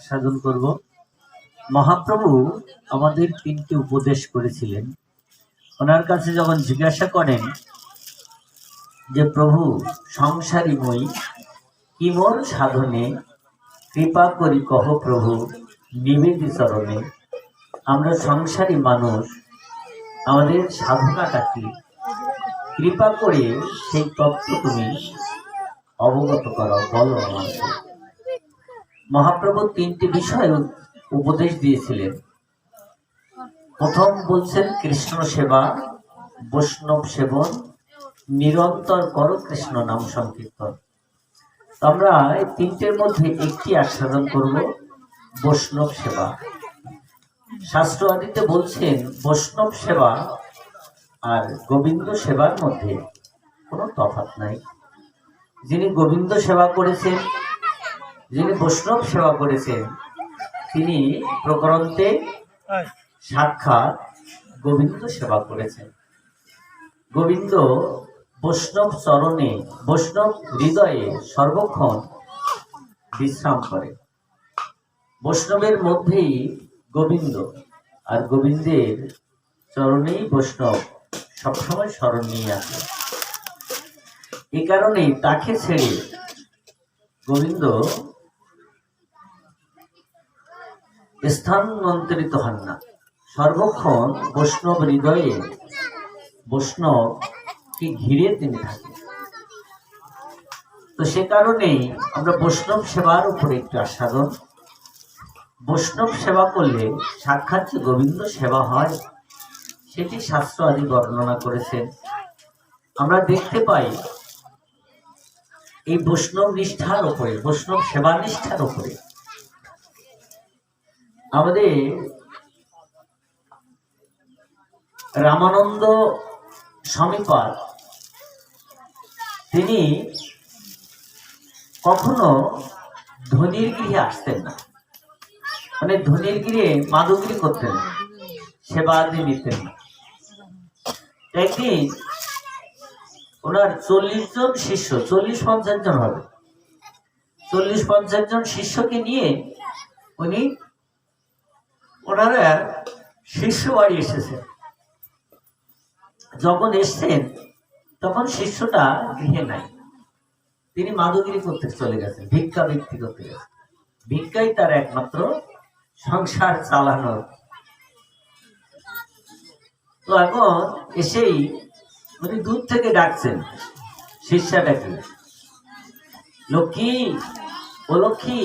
সাধন করব। মহাপ্রভু আমাদের তিনটি উপদেশ করেছিলেন। ওনার কাছে যখন জিজ্ঞাসা করেন যে প্রভু সংসারী মই কি মোর সাধনে কৃপা করি কহ প্রভু নিবেদি চরণে। আমরা সংসারী মানুষ, আমাদের সাধনাটা কি? কৃপা করে সেই তত্ত্ব তুমি অবগত করো, বলো আমাকে। মহাপ্রভু তিনটি বিষয় উপদেশ দিয়েছিলেন। প্রথম বলছেন কৃষ্ণ সেবা, বৈষ্ণব সেবন, নিরন্তর করো কৃষ্ণ নাম সংকীর্তন। আমরা এই তিনটের মধ্যে একটি আস্বাদন করব, বৈষ্ণব সেবা। শাস্ত্র আদিতে বলছেন বৈষ্ণব সেবা আর গোবিন্দ সেবার মধ্যে কোনো তফাৎ নাই। যিনি গোবিন্দ সেবা করেছেন, যিনি বৈষ্ণব সেবা করেছেন, তিনি প্রকরণতে সাক্ষাৎ গোবিন্দ সেবা করেছেন। গোবিন্দ বৈষ্ণব চরণে, বৈষ্ণব হৃদয়ে সর্বক্ষণ বিশ্রাম করে। বৈষ্ণবের মধ্যেই গোবিন্দ, আর গোবিন্দের চরণেই বৈষ্ণব সবসময় স্মরণ নিয়ে আসে। এই কারণে তাকে ছেড়ে গোবিন্দ স্থানান্তরিত হন না, সর্বক্ষণ বৈষ্ণব হৃদয়ে বৈষ্ণবকে ঘিরে তিনি থাকেন। তো সে কারণেই আমরা বৈষ্ণব সেবার উপরে একটু আস্বাদন। বৈষ্ণব সেবা করলে সাক্ষাৎ যে গোবিন্দ সেবা হয়, সেটি শাস্ত্র আদি বর্ণনা করেছেন। আমরা দেখতে পাই এই বৈষ্ণব নিষ্ঠার উপরে, বৈষ্ণব সেবা নিষ্ঠার উপরে আমাদের রামানন্দ স্বামীপাদ তিনি কখনো ধনির গৃহে আসতেন না, মানে ধনির গৃহে মাদুগিরি করতেন না, সেবা আদি নিতেন না। একদিন ওনার 40 জন শিষ্য, 40-50 জন হবে, 40-50 জন শিষ্যকে নিয়ে উনি ওনারা শিষ্য বাড়ি এসেছেন। যখন এসছেন তখন শিষ্যটা গৃহে নাই, তিনি মাদুগিরি করতে চলে গেছেন, ভিক্ষা বৃত্তি করতে গেছেন। ভিক্ষাই তার একমাত্র সংসার চালানোর। তো এখন এসেই উনি দূর থেকে ডাকছেন শিষ্যাটাকে, লক্ষ্মী, ও লক্ষ্মী,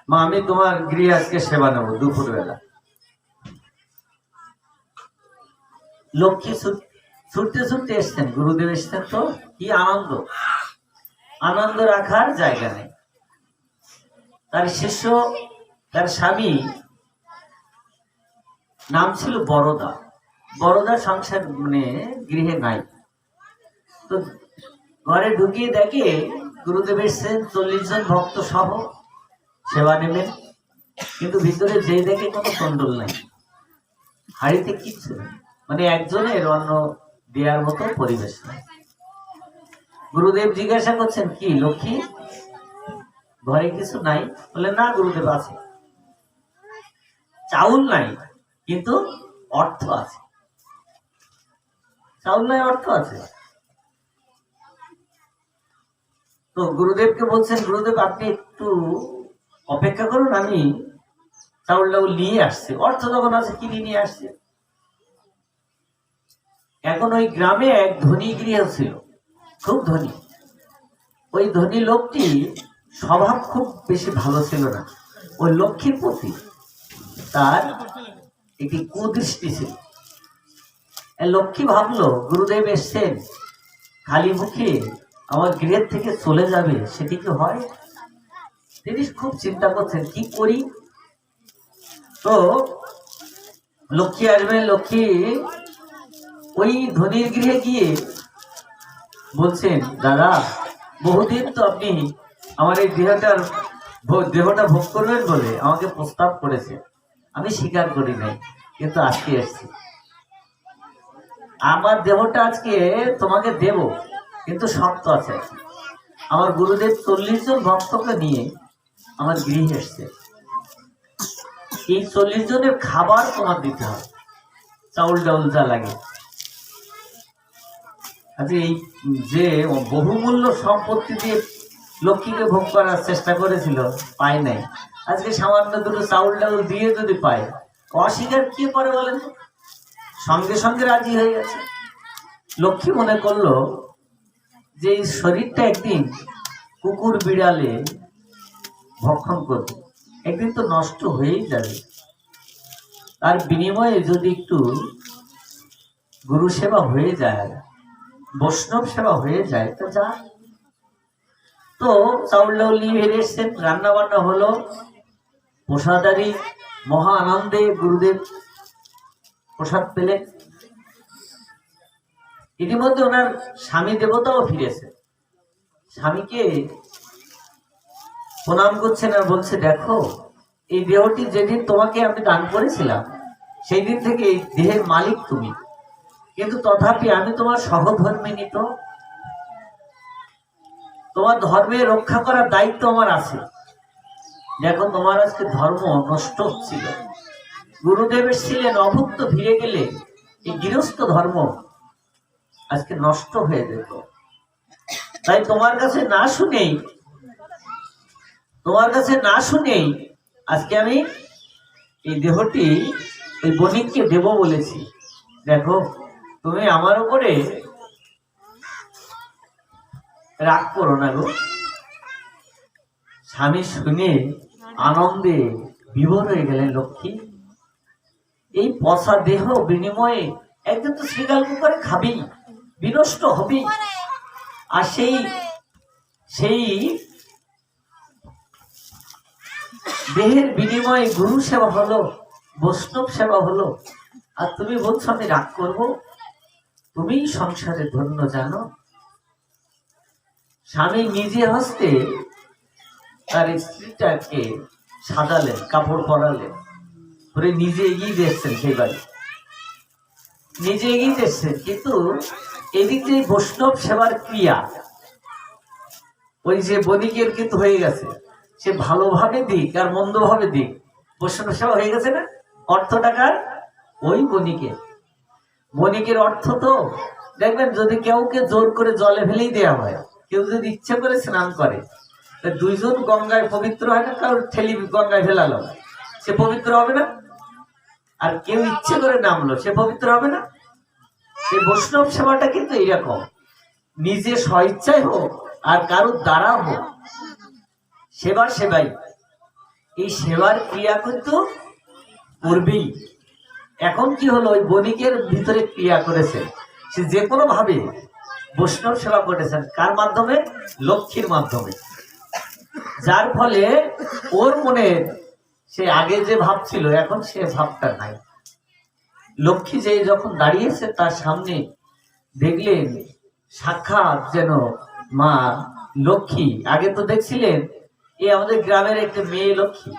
মা আমি তোমার গৃহে আজকে সেবা নেব দুপুর বেলা। লক্ষ্মী ছুটতে ছুটতে এসছেন, গুরুদেব এসছেন, তো কি আনন্দ, আনন্দ রাখার জায়গা নেই। তার শিষ্য, তার স্বামী নাম ছিল বরদা। বরদা সংসার মানে গৃহে নাই। তো ঘরে ঢুকিয়ে দেখে গুরুদেব এসছেন, 40 জন ভক্ত সহ সেবা নেবেন, কিন্তু ভিতরে যে দেখে কোনো কন্ট্রোল নাই, হাড়িতে কিচ্ছু নেই, মানে একজনের অন্ন দেওয়ার মতো পরিবেশ নাই। গুরুদেব জিজ্ঞাসা করছেন, কি লক্ষ্মী, ঘরে কিছু নাই? বলে না গুরুদেব, আছে, চাউল নাই কিন্তু অর্থ আছে। চাউল নাই, অর্থ আছে। তো গুরুদেবকে বলছেন, গুরুদেব আপনি একটু অপেক্ষা করুন, আমি চাউল টাউল নিয়ে আসছি, অর্থ যখন আছে কিনে নিয়ে আসছে। এখন ওই গ্রামে এক ধনী গৃহ ছিল, খুব ধনী। ওই ধনী লোকটি স্বভাব খুব বেশি ভালো ছিল না। ওই লক্ষ্মীর প্রতি তার একটি কুদৃষ্টি ছিল। লক্ষ্মী ভাবলো গুরুদেব এসছেন, খালি মুখে আমার গৃহের থেকে চলে যাবে, সেটি কি হয়? তিনি খুব চিন্তা করছেন কি করি। তো লক্ষ্মী আসবে, লক্ষ্মী ওই ধনীর গৃহে গিয়ে বলছেন, দাদা বহুদিন তো আপনি আমার এই দেহটা ভোগ করবেন বলে আমাকে প্রস্তাব করেছে, আমি স্বীকার করি নাই, কিন্তু আজকে এসছি, আমার দেহটা আজকে তোমাকে দেব, কিন্তু শর্ত আছে। আমার গুরুদেব 40 জন ভক্তকে নিয়ে আমার গৃহে এসছে, এই 40 জনের খাবার তোমার দিতে হবে, চাউল ডাউল যা লাগে। আচ্ছা, এই যে বহুমূল্য সম্পত্তি দিয়ে লক্ষ্মীকে ভোগ করার চেষ্টা করেছিল, পায় নাই, আজকে সামান্য দুটো চাউল ডাউল দিয়ে যদি পায়, অস্বীকার কি করে বলেন? সঙ্গে সঙ্গে রাজি হয়ে গেছে। লক্ষ্মী মনে করলো যে এই শরীরটা একদিন কুকুর বিড়ালে ভক্ষণ করবে, একদিন তো নষ্ট হয়েই যাবে, তার বিনিময়ে যদি একটু গুরু সেবা হয়ে যায়, বৈষ্ণব সেবা হয়ে যায়, তো যা। তো চাউল ডাউল নিয়ে বেরিয়ে এসছেন, রান্না বান্না হলো, প্রসাদারি মহা আনন্দে গুরুদেব প্রসাদ পেলেন। ইতিমধ্যে ওনার স্বামী দেবতাও ফিরেছে, স্বামীকে প্রণাম করছেন আর বলছে, দেখো এই দেহটি যেদিন তোমাকে আমি দান করেছিলাম, সেই দিন থেকে এই দেহের মালিক তুমি, কিন্তু তথাপি আমি তোমার সহধর্মিনী, তো তোমার ধর্মে রক্ষা করার দায়িত্ব আমার আছে। দেখো তোমার আজকে ধর্ম নষ্ট হচ্ছিল, গুরুদেব ছিলেন অভুক্ত, ফিরে গেলে এই গৃহস্থ ধর্ম আজকে নষ্ট হয়ে যেত। তাই তোমার কাছে না শুনেই আজকে আমি এই দেহটি এই বণিককে দেব বলেছি। দেখো তুমি আমার উপরে রাগ করো না গো। স্বামী শুনে আনন্দে বিভোর হয়ে গেলেন, লক্ষ্মী এই পচা দেহ বিনিময়ে একদিন তো শ্রীকাল করে খাবেই, বিনষ্ট হবেই, আর সেই দেহের বিনিময়ে গুরু সেবা হলো, বৈষ্ণব সেবা হলো, আর তুমি বলছো আমি রাগ করবো? তুমি সংসারে ধন্য জানো। স্বামী নিজে হস্তে তার স্ত্রীটাকে সাজালেন, কাপড় পরালেন, করে নিজে এগিয়ে দিয়েছেন, সেই বাড়ি নিজে এগিয়ে দিয়েছেন। কিন্তু এদিক থেকে বৈষ্ণব সেবার ক্রিয়া ওই যে বণিকের কিন্তু হয়ে গেছে, সে ভালোভাবে দিক আর মন্দভাবে দিক, বৈষ্ণব সেবা হয়ে গেছে না। অর্থ টাকার ওই বণিকের অর্থ তো দেখবেন, যদি কেউকে জোর করে জলে ফেলেই দেওয়া হয়, কেউ যদি ইচ্ছে করে স্নান করে, দুইজন গঙ্গায় পবিত্র হয় না, কারোর ঠেলি গঙ্গায় ফেলালো, সে পবিত্র হবে না? আর কেউ ইচ্ছে করে নামলো, সে পবিত্র হবে না? এই বৈষ্ণব সেবাটা কিন্তু এইরকম, নিজে স্বইচ্ছায় হোক আর কারোর দ্বারা হোক, সেবাই। এই সেবার ক্রিয়া কিন্তু করবেই। এখন কি হলো, ওই বণিকের ভিতরে ক্রিয়া করেছে, সে যে কোনো ভাবে বৈষ্ণব সেবা করেছেন, কার মাধ্যমে? লক্ষ্মীর মাধ্যমে। যার ফলে ওর মনে সে আগে যে ভাব ছিল, এখন সে ভাবটা নাই। লক্ষ্মী যে যখন দাঁড়িয়েছে তার সামনে, দেখলেন সাক্ষাৎ যেন মা লক্ষ্মী। আগে তো দেখছিলেন এ আমাদের গ্রামের একটা মেয়ে লক্ষ্মী,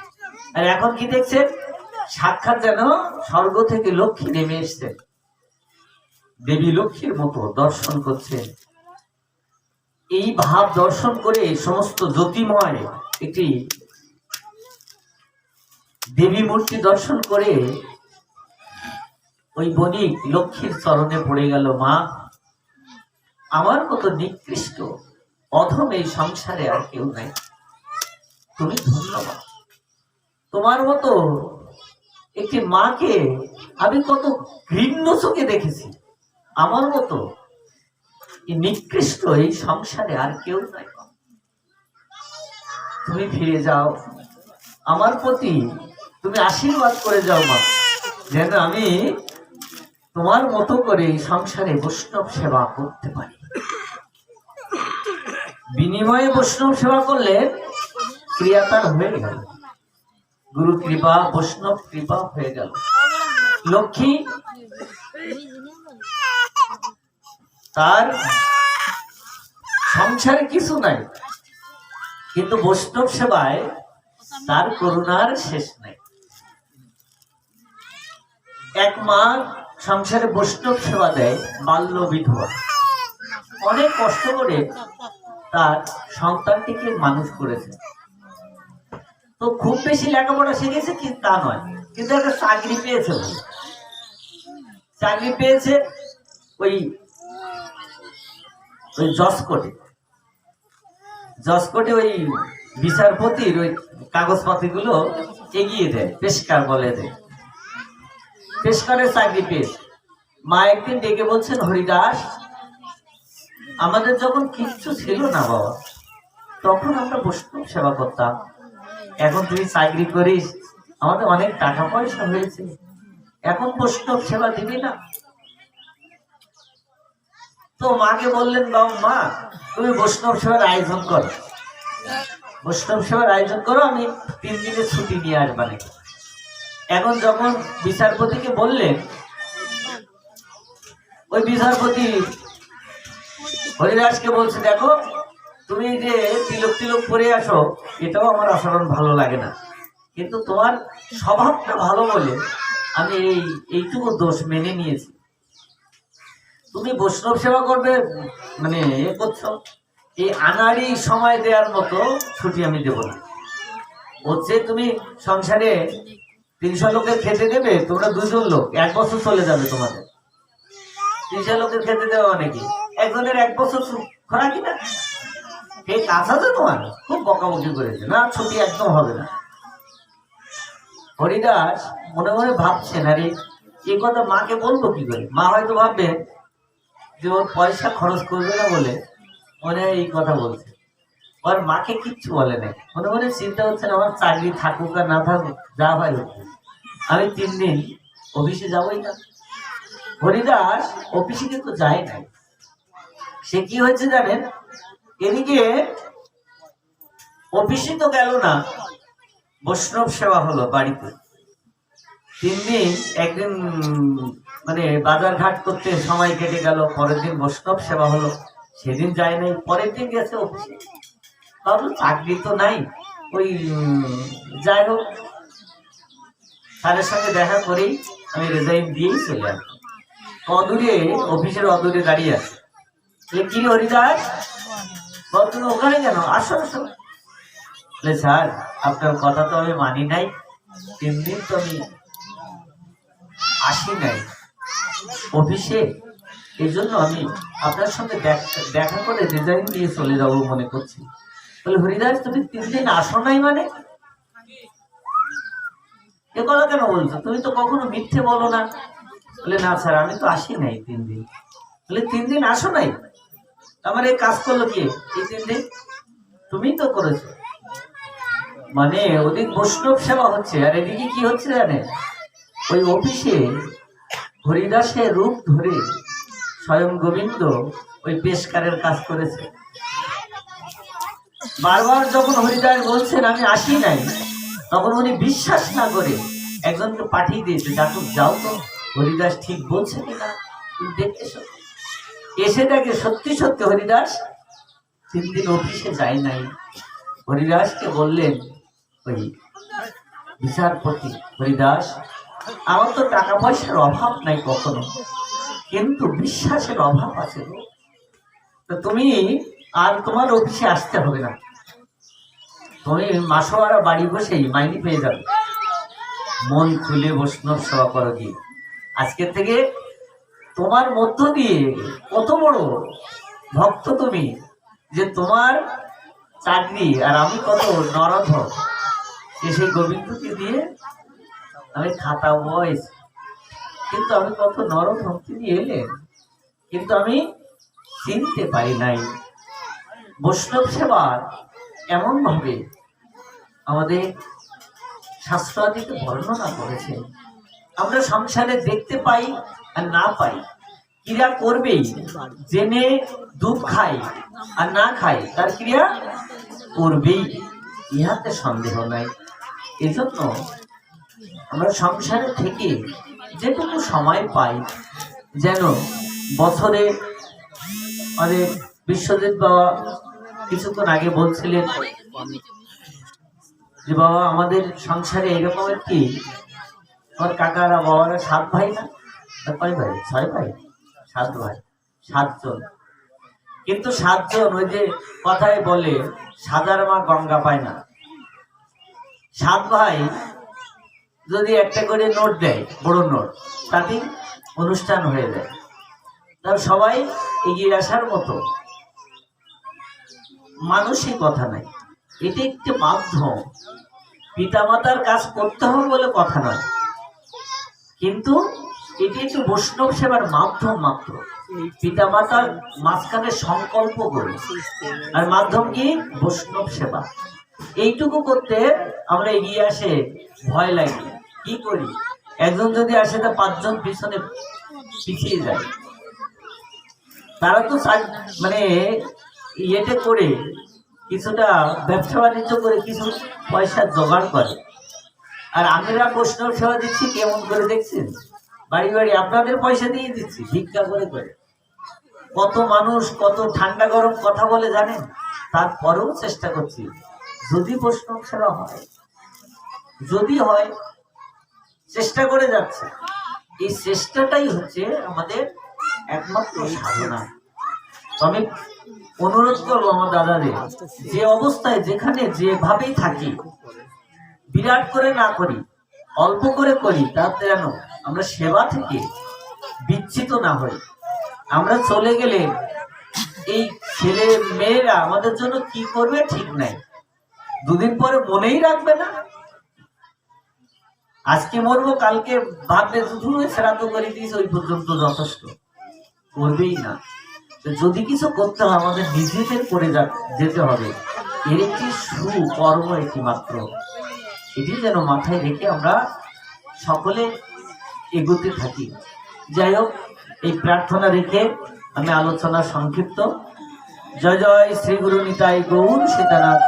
আর এখন কি দেখছেন? সাক্ষাৎ যেন স্বর্গ থেকে লক্ষ্মী নেমে এসছেন, দেবী লক্ষ্মীর মতো দর্শন করছেন। এই ভাব দর্শন করে সমস্ত জ্যোতিময় একটি দেবী মূর্তি দর্শন করে ওই বণিক লক্ষ্মীর চরণে পড়ে গেল, মা আমার মতো নিকৃষ্ট অধম এই সংসারে আর কেউ নাই, তুমি ধন্যবাদ। তোমার মতো একটি মাকে আমি কত ঘৃণ্য চোখে দেখেছি, আমার মতো নিকৃষ্ট এই সংসারে আর কেউ নাই। তুমি ফিরে যাও, আমার প্রতি তুমি আশীর্বাদ করে যাও মা, যেন আমি তোমার মতো করে এই সংসারে বৈষ্ণব সেবা করতে পারি। বিনিময়ে বৈষ্ণব সেবা করলে ক্রিয়া তার হয়ে গেল, গুরু কৃপা বৈষ্ণব কৃপা হয়ে গেল। লক্ষ্মী তার সংসারে কিছু নাই, কিন্তু বৈষ্ণব সেবায় তার করুণার শেষ নাই। এক মা সংসারে বৈষ্ণব সেবা দেয়, বাল্য বিধবা, অনেক কষ্ট করে তার সন্তানটিকে মানুষ করেছে। তো খুব বেশি লেখাপড়া শিখেছে কি তা নয়, কিন্তু একটা চাকরি পেয়েছে। চাকরি পেয়েছে ওই ওই জসকোটে ওই বিচারপতির ওই কাগজপত্রগুলো এগিয়ে দেয়, পেশকার বলে দেয়, পেশকারের চাকরি পেয়েছে। মা একদিন ডেকে বলছেন, হরিদাস, আমাদের যখন কিচ্ছু ছিল না বাবা, তখন আমরা বৈষ্ণব সেবা করতাম। এখন তুই চাকরি করিস, আমাদের অনেক টাকা পয়সা হয়েছে, এখন বৈষ্ণব সেবা দিবি না? তো মাকে বললেন, বাবা মা, তুমি বৈষ্ণব সেবার আয়োজন করো, বৈষ্ণব সেবার আয়োজন করো, আমি 3 দিনের ছুটি নিয়ে আসবানে। এখন যখন বিচারপতিকে বললেন, ওই বিচারপতি হরিদাসকে বলছে, দেখো তুমি যে তিলক তিলক পরে আসো, এটাও আমার আচরণ ভালো লাগে না, কিন্তু তোমার স্বভাবটা ভালো বলে আমি এইটুকু দোষ মেনে নিয়েছি। তুমি বৈষ্ণব সেবা করবে মানে করছো, এই আনাড়ি সময় দেওয়ার মতো ছুটি আমি দেব না। হচ্ছে তুমি সংসারে 300 লোকের খেতে দেবে, তোমরা 2 জন লোক, 1 বছর চলে যাবে তোমাদের। 300 লোকের খেতে দেওয়া অনেকে, একজনের 1 বছর খোরাকি না, এই কাজ আছে তোমার। খুব বকাবকি করেছে, না ছুটি একদম হবে না। হরিদাস মনে মনে ভাবছেন, আরে এই কথা মাকে বলবো কি করে? মা হয়তো ভাববে যে ওর পয়সা খরচ করবে না বলে মনে হয় এই কথা বলছে। ওর মাকে কিচ্ছু বলে নাই, মনে মনে চিন্তা হচ্ছে আমার চাকরি থাকুক আর না থাকুক, যা হয় হোক, আমি 3 দিন অফিসে যাবোই না। হরিদাস অফিসে কিন্তু যায় নাই। সে কি হয়েছে জানেন, এদিকে অফিসে তো গেল না, বৈষ্ণব সেবা হলো বাড়িতে। 3 দিন, একদিন মানে বাজার ঘাট করতে সময় কেটে গেল, পরের দিন বৈষ্ণব সেবা হলো, সেদিন যায় নাই, পরের দিন গেছে অফিসে। ভাবলো চাকরি তো নাই, ওই যাই হোক স্যারের সঙ্গে দেখা করেই আমি রেজাইন দিয়েই চলে আসবো। অদূরে, অফিসের অদূরে দাঁড়িয়ে আছে। কি হরিদাস, তুমি ওখানে কেন? আসো আসো। স্যার, আপনার কথা তো আমি মানি নাই, 3 দিন তো আমি আসি নাই অফিসে, এই জন্য আমি আপনার সঙ্গে দেখা করে রেজাইন দিয়ে চলে যাবো মনে করছি। বলে, হরিদাস, তুমি 3 দিন আসো নাই মানে? এ কথা কেন বলছো? তুমি তো কখনো মিথ্যে বলো না। বলে, না স্যার, আমি তো আসি নাই 3 দিন। বলে, 3 দিন আসো নাই? আমার এই কাজ করলো কি এই 3 দিন? তুমি তো করেছো। মানে ওদিক বৈষ্ণব সেবা হচ্ছে, আর এদিকে কি হচ্ছে জানে, ওই অফিসে হরিদাসের রূপ ধরে স্বয়ং গোবিন্দ ওই পেশকারের কাজ করেছে। বারবার যখন হরিদাস বলছেন আমি আসি নাই, তখন উনি বিশ্বাস না করে একজনকে পাঠিয়ে দিয়েছে, যাও তো হরিদাস ঠিক বলছে কিনা তুমি দেখে এসো। এসে দেখে সত্যি সত্যি হরিদাস 3 দিন অফিসে যায় নাই। হরিদাসকে বললেন ওই বিচারপতি, হরিদাস, আমার তো টাকা পয়সার অভাব নাই কখনো, কিন্তু বিশ্বাসের অভাব আছে। তো তুমি আর তোমার অফিসে আসতে হবে না, তুমি মাসোয়ারা বাড়ি বসেই মাইনে পেয়ে যাবে। মন খুলে বৈষ্ণব সেবা করো গিয়ে। আজকের থেকে তোমার মধ্য দিয়ে কত বড় ভক্ত তুমি, যে তোমার চাকরি আর আমি কত নরধম, সেই গোবিন্দকে দিয়ে আমি খাতা বয়স, কিন্তু আমি কত নরধম, তিনি এলেন কিন্তু আমি চিনতে পারি নাই। বৈষ্ণব সেবার এমন ভাবে আমাদের শাস্ত্রাদিতে বর্ণনা করেছে। আমরা সংসারে দেখতে পাই আর না পাই, ক্রিয়া করবেই, জেনে দুধ খাই আর না খাই তার ক্রিয়া করবেই, ইহাতে সন্দেহ নাই। এজন্য আমরা সংসারে থেকে যেটুকু সময় পাই, যেন বছরে আমাদের বিশ্বজিৎ বাবা কিছুক্ষণ আগে বলছিলেন যে বাবা আমাদের সংসারে এরকম একটি, আমার কাকারা বাবারা 7 ভাই না, কয় ভাই? 6 ভাই, 7 ভাই, 7 জন। কিন্তু 7 জন ওই যে কথায় বলে সাজার মা গঙ্গা পায় না, সাত ভাই যদি একটা করে নোট দেয়, বড় নোট, তাতেই অনুষ্ঠান হয়ে যায়। তার সবাই এগিয়ে আসার মতো মানুষই কথা নাই। এটি একটি মাধ্যম, পিতামাতার কাজ করতে হবে বলে কথা নয়, কিন্তু এটি একটি বৈষ্ণব সেবার মাধ্যম মাত্র। পিতামাতার মাঝখানে সংকল্প করে, আর মাধ্যম কি? বৈষ্ণব সেবা। এইটুকু করতে আমরা এগিয়ে আসে ভয় লাগে। কি করি? একজন যদি আসে তা পাঁচজন পিছনে পিছিয়ে যায়। তারা তো মানে ইয়েতে করে কিছুটা ব্যবসা বাণিজ্য করে কিছু পয়সা জোগাড় করে, আর আমরা বৈষ্ণব সেবা দিচ্ছি কেমন করে দেখছেন? বাড়ি বাড়ি আপনাদের পয়সা দিয়ে দিচ্ছি, ভিক্ষা করে করে। কত মানুষ কত ঠান্ডা গরম কথা বলে জানেন? তারপরেও চেষ্টা করছি, যদি বৈষ্ণব সেবা হয়, যদি হয়, চেষ্টা করে যাচ্ছে। এই চেষ্টাটাই হচ্ছে আমাদের একমাত্র সাধনা। আমি অনুরোধ করবো আমার দাদাদের, যে অবস্থায় যেখানে যেভাবেই থাকি, বিরাট করে না করি, অল্প করে করি, তাতে যেন আমরা সেবা থেকে বিচ্ছিত না হই। আমরা চলে গেলে এই ছেলে মেয়েরা আমাদের জন্য কি করবে ঠিক নাই, দুদিন পরে মনেই রাখবে না। আজকে মরবো, কালকে ভাববে শুধু শ্রাদ্ধ করে দিয়েছে, ওই পর্যন্ত যথেষ্ট, করবেই না। যদি কিছু করতে হয় আমাদের নিজেদের করে যেতে হবে। এর একটি সুকর্ম এটি মাত্র, এটি যেন মাথায় রেখে আমরা সকলে এগোতে থাকি। যাই হোক, এই প্রার্থনা রেখে আমি আলোচনা সংক্ষিপ্ত। জয় জয় শ্রী গুরু নিতাই গৌর সীতানাথ।